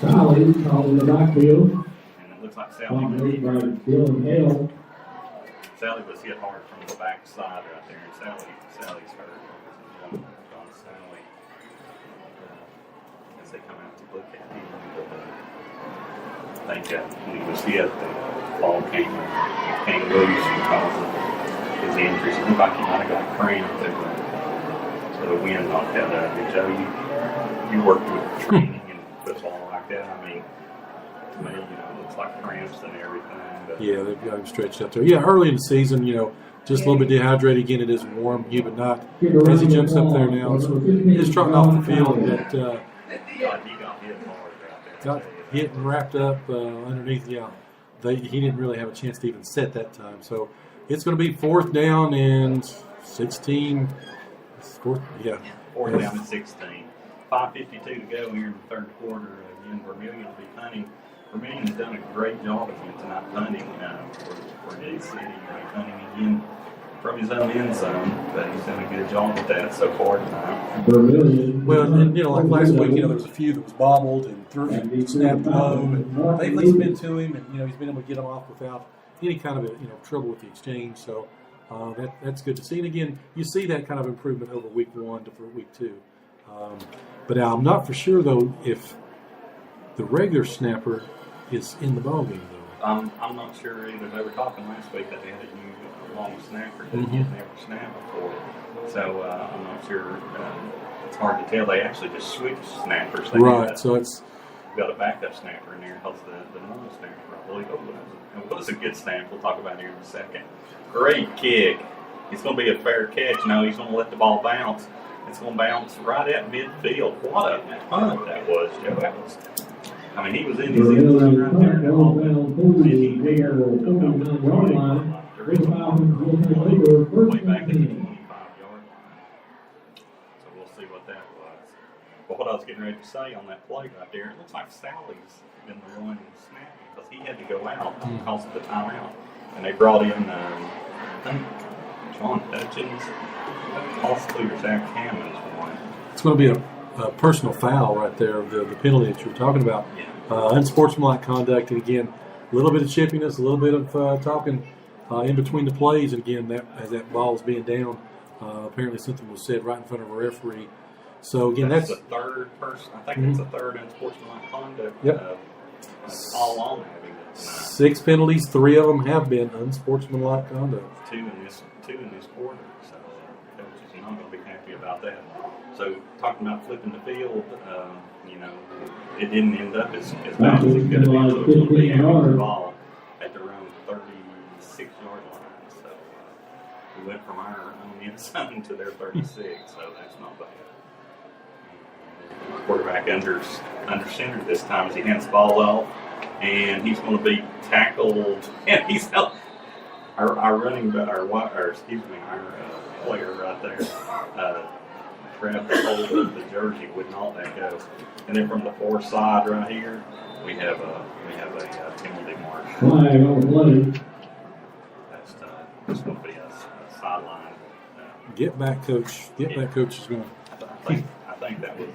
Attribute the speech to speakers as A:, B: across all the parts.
A: Sally called in the backfield.
B: And it looks like Sally was hit hard from the back side right there. And Sally's hurt. On Sally. As they come out to look at him. I think when he was hit, the ball came loose and caused his injuries. It looked like he might have got cramped. So the wind knocked that out of him. Joe, you worked with training and football like that. I mean, to me, it looks like cramps and everything. But
C: yeah, they've got him stretched out there. Yeah, early in the season, just a little bit dehydrated. Again, it is warm, humid night. As he jumps up there now, so he's trotting off the field. But,
B: he got hit hard out there.
C: got hit and wrapped up underneath. Yeah, he didn't really have a chance to even set that time. So it's going to be 4th down and 16.
B: Fourth down and 16. 5:52 to go here in the third quarter. Again, Vermillion will be punting. Vermillion has done a great job again tonight punting for Gate City. Punting again from his own end zone, but he's done a good job with that so far tonight.
C: Well, and like last week, there was a few that was bobbled and threw and snapped low, and they've at least been to him, and he's been able to get them off without any kind of trouble with the exchange. So that's good to see. And again, you see that kind of improvement over week 1 to week 2. But I'm not for sure though if the regular snapper is in the ballgame though.
B: I'm not sure either. They were talking last week that they had a new long snapper that had never snapped before. So I'm not sure. It's hard to tell. They actually just switched snappers.
C: So it's
B: got a backup snapper in there because the normal snapper, I believe, it was a good snap. We'll talk about it here in a second. Great kick. It's going to be a fair catch. No, he's going to let the ball bounce. It's going to bounce right at midfield. What a punt that was, Joe. He was in his end zone right there. The ball went there. Way back at the 25-yard line. So we'll see what that was. But what I was getting ready to say on that play right there, it looks like Sally's been the one snapping because he had to go out because of the timeout. And they brought in, I think, John Hutchins, possibly or Zach Hammond's one.
C: It's going to be a personal foul right there, the penalty that you were talking about.
B: Yeah.
C: Unsportsmanlike conduct, and again, a little bit of chippiness, a little bit of talking in between the plays, and again, as that ball was being down, apparently something was said right in front of a referee. So again, that's
B: the third person. I think it's the third unsportsmanlike conduct.
C: Yep.
B: All on Abingdon tonight.
C: 6 penalties, 3 of them have been unsportsmanlike conduct.
B: Two in this quarter. So coaches are not going to be happy about that. So talking about flipping the field, it didn't end up as bad as it could have been. So it's going to be having the ball at their own 36-yard line. So we went from our own end zone to their 36. So that's not bad. Quarterback under center this time as he hands the ball off, and he's going to be tackled. And he's our running back, our player right there. Grabbed the hold of the jersey, would not let go. And then from the far side right here, we have a penalty mark.
A: Flag on the play.
B: That's going to be a sideline.
C: Get back, coach. Get back, coach is going.
B: I think that was.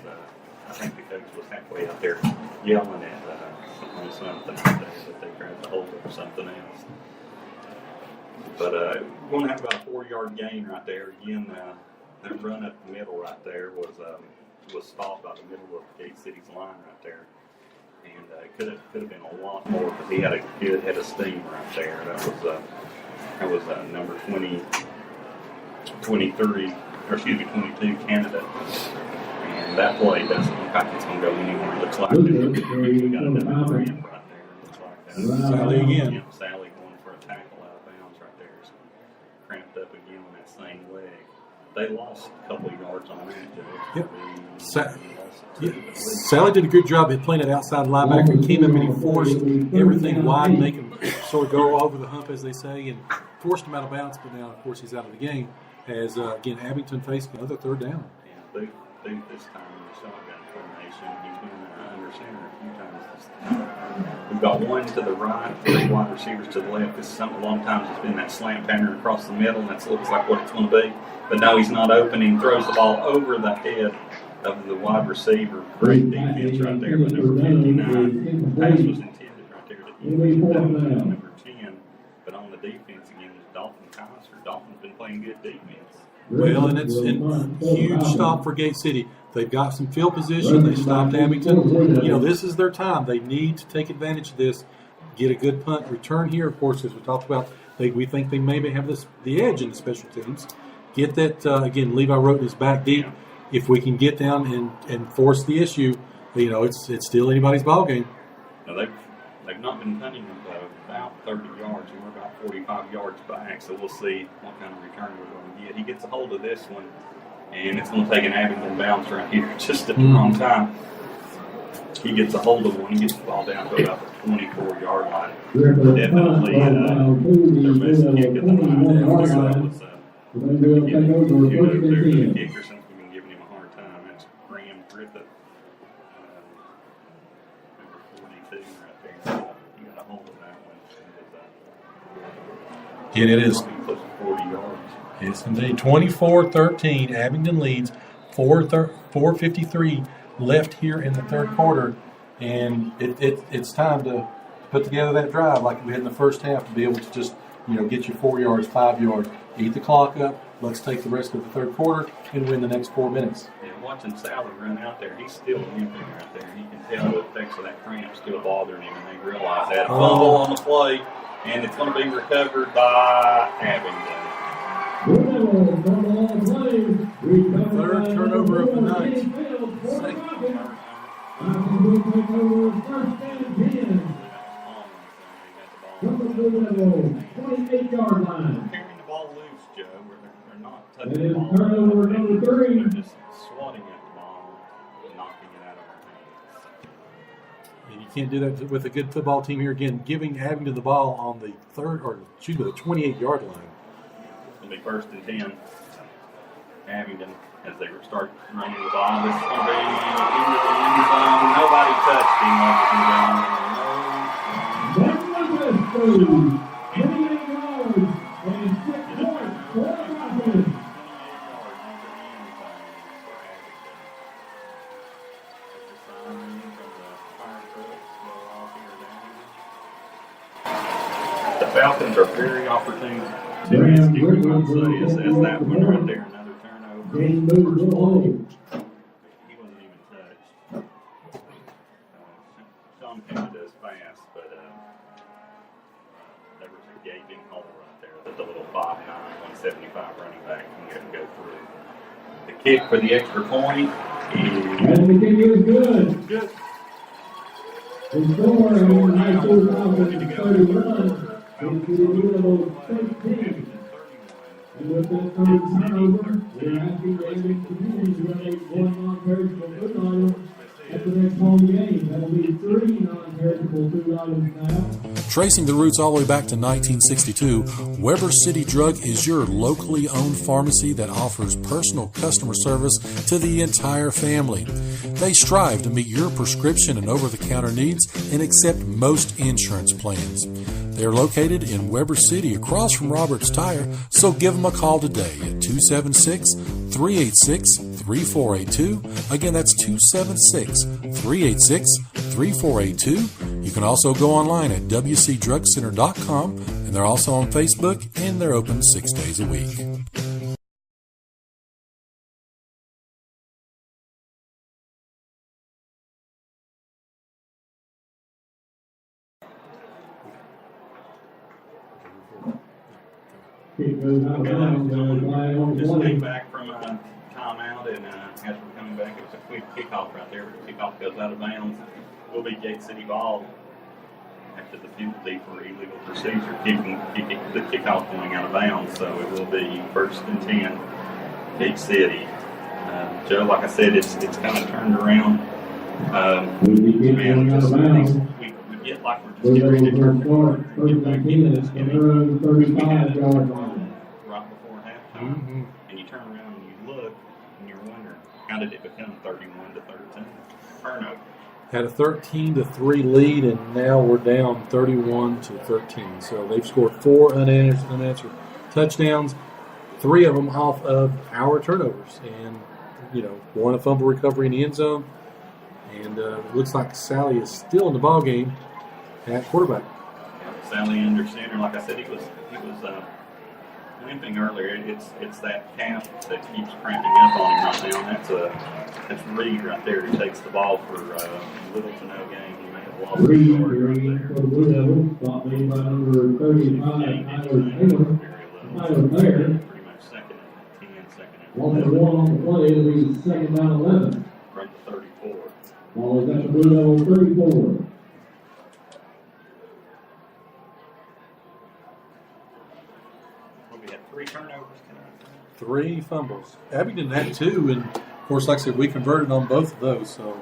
B: I think the coach was halfway out there yelling at something that they grabbed the hold of something else. But we're going to have about a 4-yard gain right there again. That run up the middle right there was stopped by the middle of Gate City's line right there, and it could have been a lot more because he had a good head of steam right there. That was number 22 Canada, and that play doesn't look like it's going to go anywhere. It looks like we got another ramp right there. It looks like
C: Sally again.
B: Sally going for a tackle out of bounds right there. It's cramped up again on that same leg. They lost a couple of yards on that.
C: Yep. Sally did a good job at playing it outside linebacker. He came up and he forced everything wide, make him sort of go over the hump, as they say, and forced him out of bounds. But now, of course, he's out of the game as, again, Abingdon faced another 3rd down.
B: Yeah, Booth this time in the shotgun formation. He's been under center a few times this time. We've got one to the right, 3 wide receivers to the left. This is something a long time. It's been that slant pattern across the middle, and that looks like what it's going to be. But no, he's not open. He throws the ball over the head of the wide receiver, great defense right there, but number 59, pass was intended right there to number 10, but on the defense again was Dalton Kaiser. Dalton's been playing good defense.
C: Well, and it's a huge stop for Gate City. They've got some field position. They stopped Abingdon. This is their time. They need to take advantage of this, get a good punt return here. Of course, as we talked about, we think they maybe have the edge in the special teams. Get that, again, Levi Roten is back deep. If we can get down and force the issue, it's still anybody's ball game.
B: Now they've not been punting about 30 yards, and we're about 45 yards back, so we'll see what kind of return we're going to get. He gets a hold of this one, and it's going to take an Abingdon bounce right here just at the wrong time. He gets a hold of one. He gets the ball down to about the 24-yard line. Definitely their best kick at the line. So it was kudos there to the kicker since we've been giving him a hard time. That's Graham Griffith, number 42 right there. He got a hold of that one.
C: And it is
B: Close to 40 yards.
C: Yes, indeed. 24-13. Abingdon leads. 4:53 left here in the third quarter, and it's time to put together that drive like we had in the first half to be able to just get your 4 yards, 5 yards, eat the clock up. Let's take the rest of the third quarter and win the next 4 minutes.
B: Yeah, watching Sally run out there, he's still limping right there. You can tell the effects of that cramp still bothering him, and they realize that. A fumble on the play, and it's going to be recovered by Abingdon.
C: Third turnover of the night.
A: Second. 28-yard line.
B: Carrying the ball loose, Joe, where they're not
A: And
B: touching
A: then
B: the ball.
A: turnover number 3.
B: They're just swatting at the ball, knocking it out of our hands.
C: And you can't do that with a good football team here. Again, giving Abingdon the ball on the the 28-yard line.
B: It's going to be first and 10. Abingdon, as they start running the ball, this is going to be into the end zone. Nobody touched him, ladies and gentlemen.
A: That was a 28 yards and 6 points for Abingdon. The Falcons are very opportune to execute on as that one right there, another turnover. Game moves along.
B: He wasn't even touched. Sean Penn does fast, but there was a gaping hole right there that the little 5'9", 175 running back can go through. The kick for the extra point
A: And the kick is good.
B: good.
A: The score on high school Falcons 31 into the middle 16. And with that third turnover, we're asking the Abingdon community to donate 1 non-perishable food item at the next home game. That'll be 3 non-perishable food items now.
D: Tracing the roots all the way back to 1962, Weber City Drug is your locally owned pharmacy that offers personal customer service to the entire family. They strive to meet your prescription and over-the-counter needs and accept most insurance plans. They're located in Weber City across from Roberts Tire, so give them a call today at 276-386-3482. Again, that's 276-386-3482. You can also go online at wcdrugcenter.com, and they're also on Facebook, and they're open 6 days a week.
A: Kick goes out of bounds. Flag on the
B: Just
A: play.
B: came back from a timeout, and as we're coming back, it was a quick kickoff right there. The kickoff goes out of bounds. Will be Gate City ball after the penalty for illegal procedure, kicking the kickoff going out of bounds. So it will be first and 10, Gate City. Joe, like I said, it's kind of turned around.
A: We'll be kicking out of bounds.
B: We get like we're just getting ready to turn the corner and get back into this game.
A: Their own 35-yard line.
B: Right before halftime, and you turn around and you look, and you're wondering, how did it become 31-13? Turnover.
C: Had a 13-3 lead, and now we're down 31-13. So they've scored 4 unanswered touchdowns, 3 of them off of our turnovers. And won a fumble recovery in the end zone. And it looks like Sally is still in the ball game at quarterback.
B: Sally under center, like I said, he was limping earlier. It's that calf that keeps cramping up on him right now. And that's Reed right there who takes the ball for little to no gain. He may have lost the yard right there.
A: For the Blue Devils, ball made by number 35, Tyler Baird.
B: Pretty much second and 10, second and
A: 1
B: 11.
A: on the play, it'll be second down 11.
B: From the 34.
A: Ball is at the Blue Devils 34.
B: We had 3 turnovers tonight.
C: 3 fumbles. Abingdon had 2, and of course, like I said, we converted on both of those. So,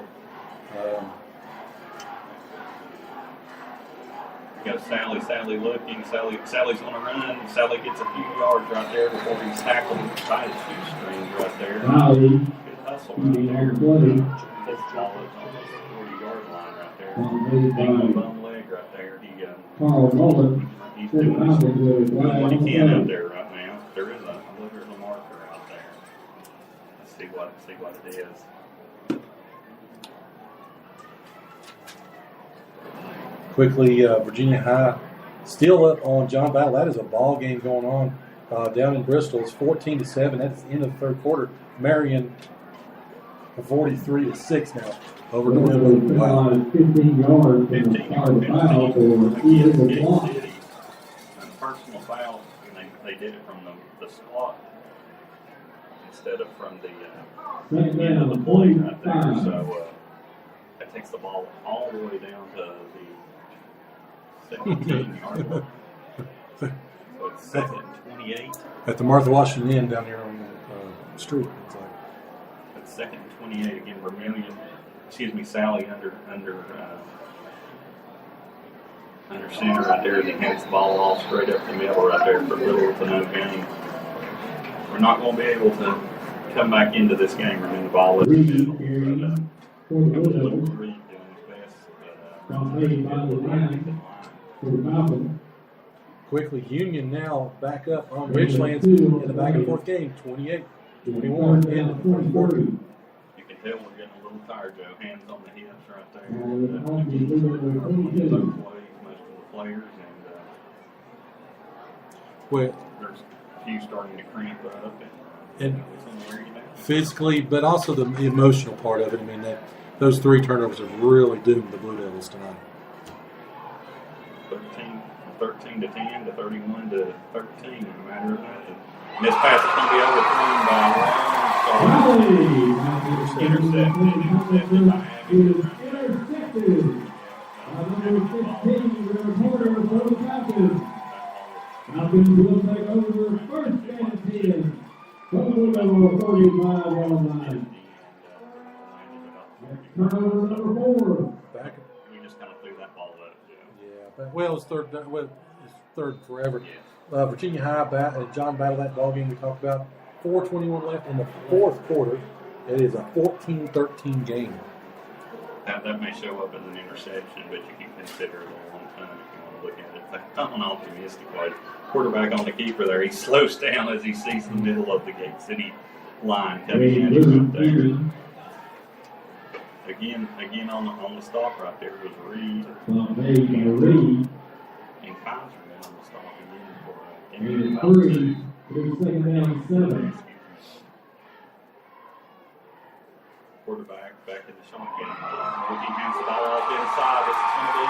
B: We got Sally looking. Sally's on a run. Sally gets a few yards right there before he's tackled by his shoestrings right there.
A: Sally,
B: Good hustle right there. His ball is on the 40-yard line right there. Big bum leg right there.
A: Carl Mullen,
B: He's doing what he can out there right now. There's a marker out there. Let's see what it is.
C: quickly, Virginia High still up on John Battle. That is a ball game going on down in Bristol. It's 14-7. That's the end of the third quarter. Marion 43-6 now over Northwood. Wow.
A: 15 yards from the start of the foul for illegal block.
B: Personal foul, and they did it from the squat instead of from the end of the play right there. So that takes the ball all the way down to the 17-yard line. So it's second and 28.
C: At the Martha Washington Inn down here on the street. It's like.
B: It's second and 28 again. Sally under center right there. He hands the ball off straight up the middle right there for little to no gain. We're not going to be able to come back into this game running the ball up the middle. But Reed doing his best.
C: Quickly, Union now back up on Richlands in the back and forth game, 28-21 in the fourth quarter.
B: You can tell we're getting a little tired, Joe. Hands on the hips right there. Most of the players,
C: Well,
B: there's a few starting to cramp up
C: and
B: it's going to wear you down.
C: physically, but also the emotional part of it. I mean, those 3 turnovers have really doomed the Blue Devils tonight.
B: 13 to 10 to 31 to 13 in a matter of nothing. And this pass is going to be overthrown by intercepted by Abingdon.
A: Hopkins will take over first and 10. Total number 45 on line. Turnover number 4.
C: Back.
B: We just kind of threw that ball up, Joe.
C: Yeah, but, well, it's third forever. Virginia High, John Battle, that ball game we talked about. 4:21 left in the fourth quarter. It is a 14-13 game.
B: That may show up as an interception, but you can consider it a long time if you want to look at it. But not an optimistic way. Quarterback on the keeper there. He slows down as he sees the middle of the Gate City line coming at him right there. Again on the stop right there was Reed. And Kaiser on the stop again for
A: 3. Second down 7.
B: Quarterback back in the shotgun. Looking hands the ball off inside. This is going to be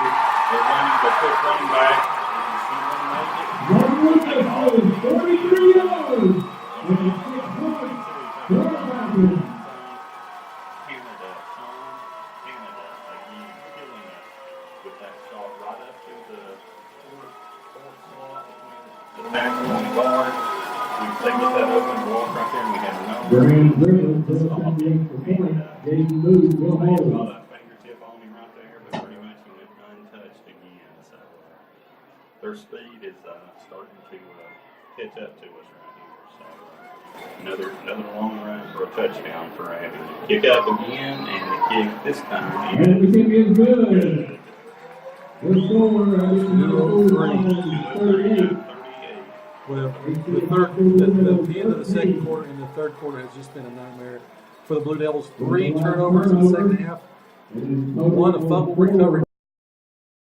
B: the quick running back.
A: One with 43 yards. With a 6-point quarterback.
B: Canada again killing us with that shot right up to the fourth slot between the tackle and the guard. They get that open walk right there, and we had no.
A: Graham Griffin does not be for point. Jason Booth will
B: Got
A: hold.
B: a fingertip on him right there, but pretty much he went untouched again. So their speed is starting to catch up to us right here. So another long run for a touchdown for Abingdon. Kick up again, and the kick this time
A: And the kick is good. The score,
B: is
A: 38.
C: Well, the end of the second quarter and the third quarter has just been a nightmare for the Blue Devils. 3 turnovers in the second half. 1 a fumble recovery.